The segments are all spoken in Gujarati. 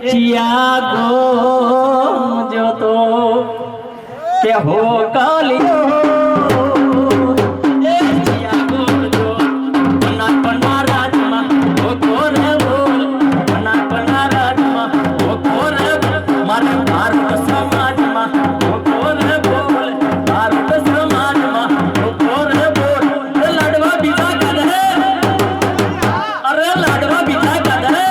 चियागो जो तो के हो कालियो चियागो जो बना बना राजमा वो कोरे बोल बना बना राजमा वो कोरे मारे भारत समाज मा वो कोरे बोल भारत समाज मा वो कोरे बोल लड़वा बिना कर है अरे लड़वा बिना कर है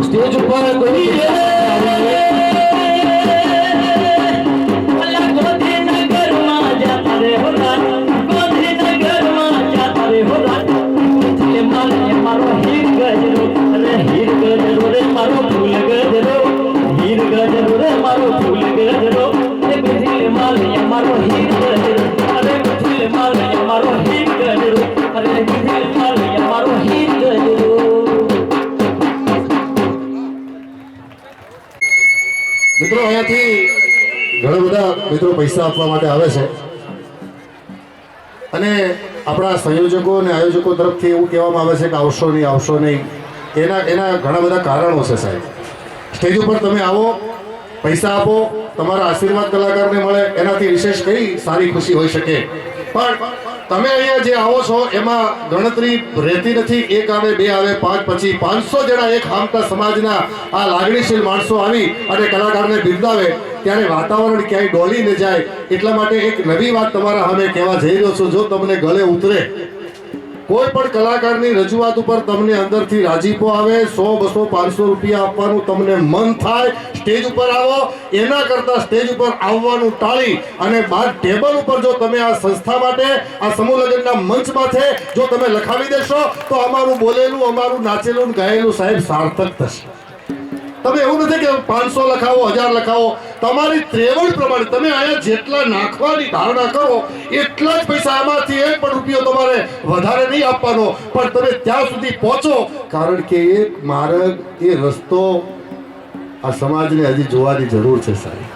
स्टेज पर कोई મિત્રો અહીંયાથી ઘણા બધા મિત્રો પૈસા આપવા માટે આવે છે અને આપણા સંયોજકો અને આયોજકો તરફથી એવું કહેવામાં આવે છે કે આવશો નહીં એના ઘણા બધા કારણો છે સાહેબ. સ્ટેજ ઉપર તમે આવો, પૈસા આપો, તમારા આશીર્વાદ કલાકારને મળે, એનાથી વિશેષ કઈ સારી ખુશી હોઈ શકે. પણ તમે અહીંયા જે આવો છો એમાં ગણતરી રહેતી નથી. એક આવે, બે આવે, પાંચ, પછી 500 જણા એક હામટા સમાજના આ લાગણીશીલ માણસો આવી અને કલાકારને બિરદાવે ત્યારે વાતાવરણ ક્યાંય ડોલી ન જાય એટલા માટે એક નવી વાત તમારા સામે કહેવા જઈ રહ્યો છું. જો તમને ગળે ઉતરે કોઈ પણ કલાકારની રજૂઆત ઉપર તમને અંદરથી રાજીપો આવે, 100, 200, 500 રૂપિયા આપવાનું તમને મન થાય, સ્ટેજ ઉપર આવો. એના કરતા સ્ટેજ ઉપર આવવાનું ટાળી અને બાદ ટેબલ ઉપર જો તમે આ સંસ્થા માટે આ સમૂહ લગ્નના મંચ માથે જો તમે લખાવી દેશો તો અમારું બોલેલું, અમારું નાચેલું, ગાયેલું સાહેબ સાર્થક થશે. તમે એવું નથી કે 500 લખાવો, 1000 લખાવો, તમારી ત્રેવડ પ્રમાણે તમે અહીંયા જેટલા નાખવાની ધારણા કરો એટલા જ પૈસા, આમાંથી 1 પણ રૂપિયો તમારે વધારે નહીં આપવાનો. પણ તમે ત્યાં સુધી પહોંચો, કારણ કે એક માર્ગ, એ રસ્તો આ સમાજને હજી જોવાની જરૂર છે સાહેબ.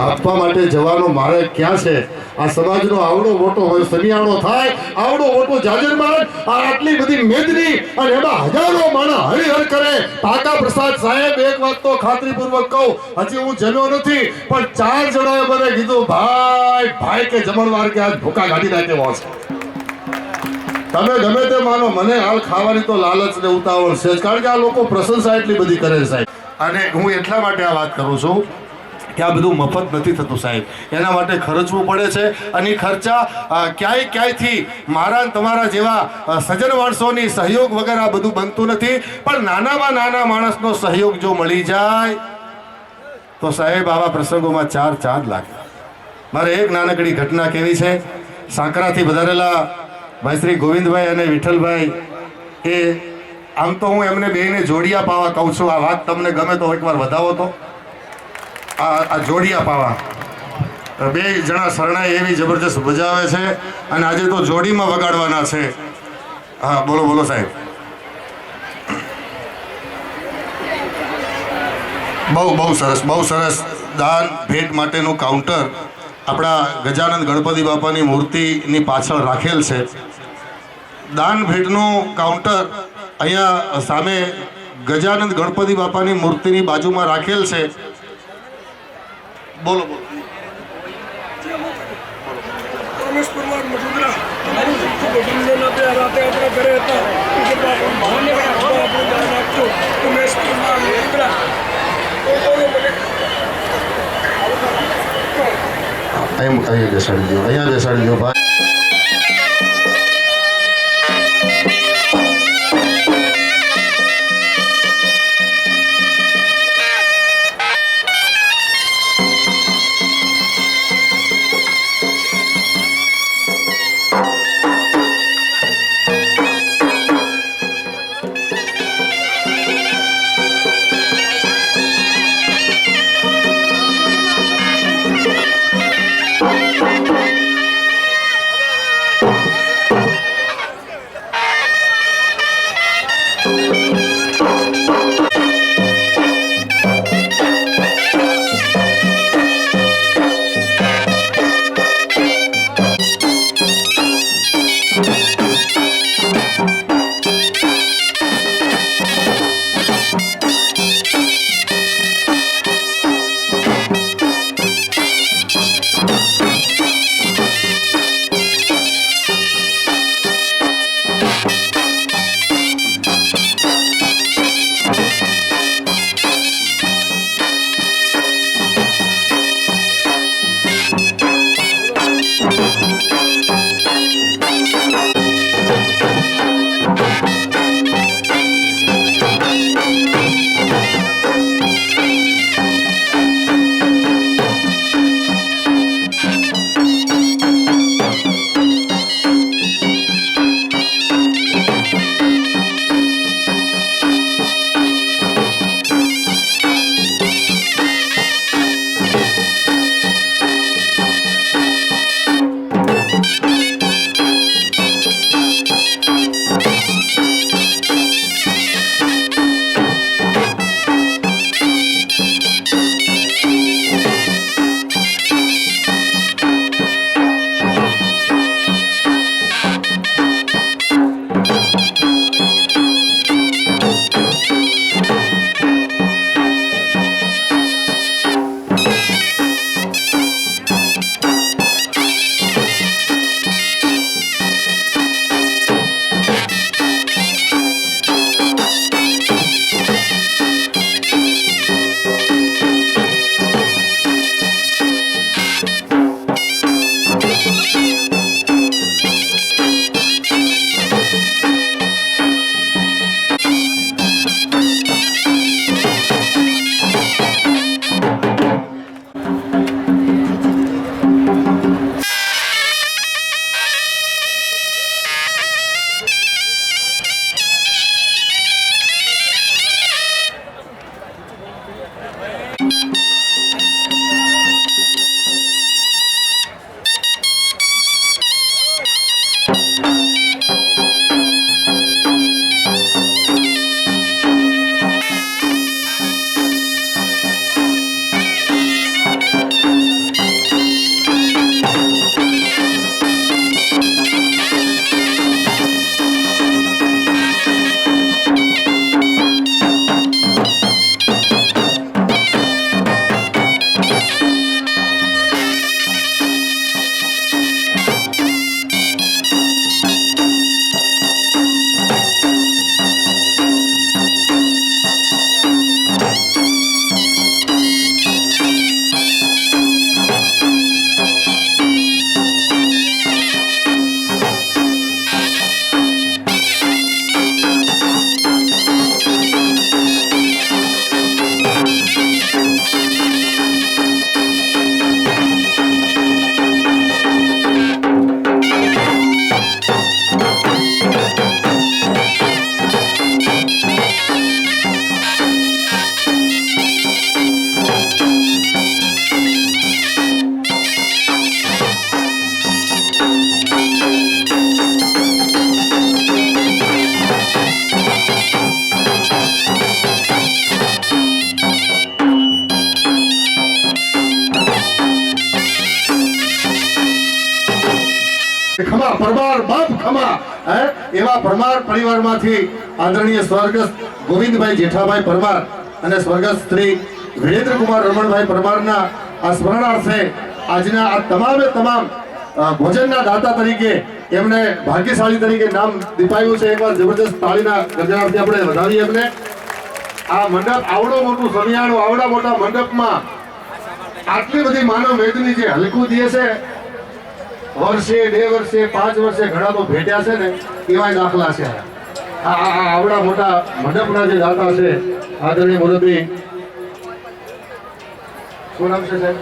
આપવા માટે જવાનો માર્ગ ક્યાં છે? આ સમાજનો આવડો મોટો હોય સમિયાણો થાય, આવડો મોટો જાજરમાન, આટલી બધી મેદની અને એમાં હજારો માણસ હરિહર કરે. કાકા પ્રસાદ સાહેબ, એક વાત તો ખાતરીપૂર્વક કહું, હજી હું જમ્યો નથી પણ 4 જણાએ મને કીધું ભાઈ કે જમણવાર કે આજ ભૂકા કાઢી નાખેવો છે. તમે ગમે તે માનો, મને હાલ ખાવાની તો લાલચ ને ઉતાવળ છે, કારણ કે આ લોકો પ્રશંસા એટલી બધી કરે છે સાહેબ. અને હું એટલા માટે આ વાત કરું છું કે આ બધું મફત નથી થતું સાહેબ. એના માટે ખર્ચવું પડે છે અને ખર્ચા ક્યાંયથી મારા તમારા જેવા સજ્જન માણસોની સહયોગ વગર આ બધું બનતું નથી. પણ નાનામાં નાના માણસનો સહયોગ જો મળી જાય તો સાહેબ આવા પ્રસંગોમાં 4 લાખ. મારે એક નાનકડી ઘટના કહેવી છે. સાંકરાથી વધારેલા ભાઈ શ્રી ગોવિંદભાઈ અને વિઠ્ઠલભાઈ, એ આમ તો હું એમને બેને જોડિયા પાવા કહું છું. આ વાત તમને ગમે તો એકવાર વધાવો તો. આ જોડિયા પાવા 2 જણા શરણાઈ એવી જબરજસ્ત બજાવે છે અને આજે તો જોડીમાં વગાડવાના છે. હા, બોલો સાહેબ. બહુ સરસ દાન ભેટ માટેનું કાઉન્ટર આપણા ગજાનંદ ગણપતિ બાપાની મૂર્તિની પાછળ રાખેલ છે. દાન ભેટનું કાઉન્ટર અહીંયા સામે ગજાનંદ ગણપતિ બાપાની મૂર્તિની બાજુમાં રાખેલ છે. બોલો બોલો. રમેશ પરમાર મજુમરા અમારું ખૂબ અભિનંદન આપે રાતે આપણા ઘરે હતા આપણે દાન આપજો રમેશ પરમાર મજુમરા અહીંયા બેસાડી દો ભાઈ. ખમા પરમાર બાપ ખમા હે એવા પરમાર પરિવારમાંથી આદરણીય સ્વર્ગસ્થ ગોવિંદભાઈ જેઠાભાઈ પરમાર અને સ્વર્ગસ્થ શ્રી વિરેન્દ્રકુમાર રમણભાઈ પરમારના આ સ્મરણાર્થે આજના આ તમામ ભોજનના દાતા તરીકે એમને ભાગ્યશાળી તરીકે નામ દીપાયું છે. એકવાર જબરદસ્ત તાળીના ગરજનાથી આપણે વધાવીએ એમને. આ મંડપ આવડો મોટું સમિયાણું આવડા મોટા મંડપમાં આટલી બધી માનવ વેદની જે હલકું દે છે વર્ષે 2 વર્ષે 5 વર્ષે ઘણા તો ભેટ્યા છે ને એવા દાખલા છે. આ આવડા મોટા મંડપના જે દાતા છે આદરણીય મુરબ્બી શું નામ છે સાહેબ?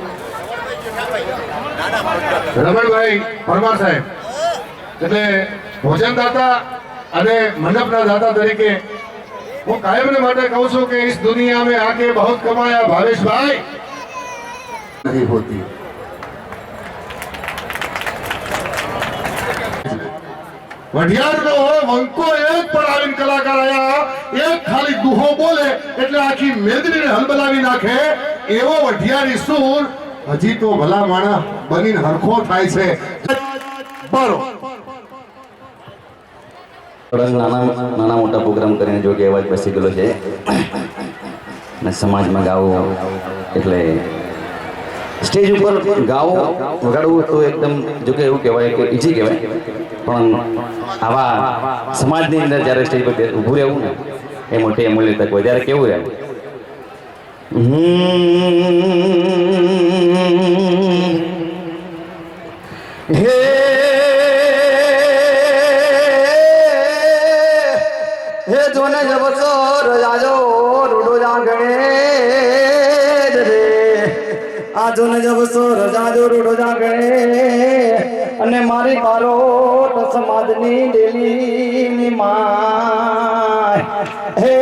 રમણભાઈ પરમાર સાહેબ. એટલે ભોજનદાતા અને મંડપના દાતા તરીકે હું કાયમને માટે કહું છું કે इस दुनिया में आके बहुत कमाया भावेश भाई नहीं होती. વઢિયાર નો વંકો એક પણ આવીને કલાકાર આયા એક ખાલી દુહો બોલે એટલે આખી મેદનીને હલબલાવી નાખે એવો વઢિયારી સૂર હજી તો ભલા માણા બનીને હરખો થાય છે. બરો નાના મોટા પ્રોગ્રામ કરીને જો કે અવાજ બેસી ગયેલો છે અને સમાજમાં ગાવું એટલે સ્ટેજ ઉપર ગાવું વગાડવું તો એકદમ જો કે એવું કહેવાય કે ઈઝી કહેવાય, પણ આવા સમાજની અંદર જ્યારે સ્ટેજ પર ઊભું રહેવું ને એ મોટી અમૂલ્ય તક હોય. ત્યારે કેવું રહે હે જોને જબસો રજાજો રૂડો જાગણે રે આ જોને જબસો રજાજો રૂડો જાગણે અને મારી બારોટ સમાજની ડેલીની માય હે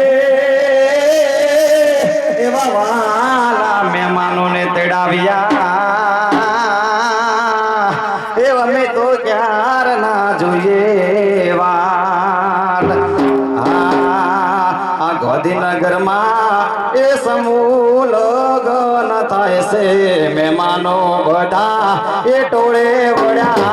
એવા વાલા મહેમાનોને તેડાવ્યા એવા મેં તો ક્યાર ના જોઈએ વાત. ગાંધીનગરમાં એ સમૂહ લગન થાય છે, મહેમાનો બધા એ ટોળે વળ્યા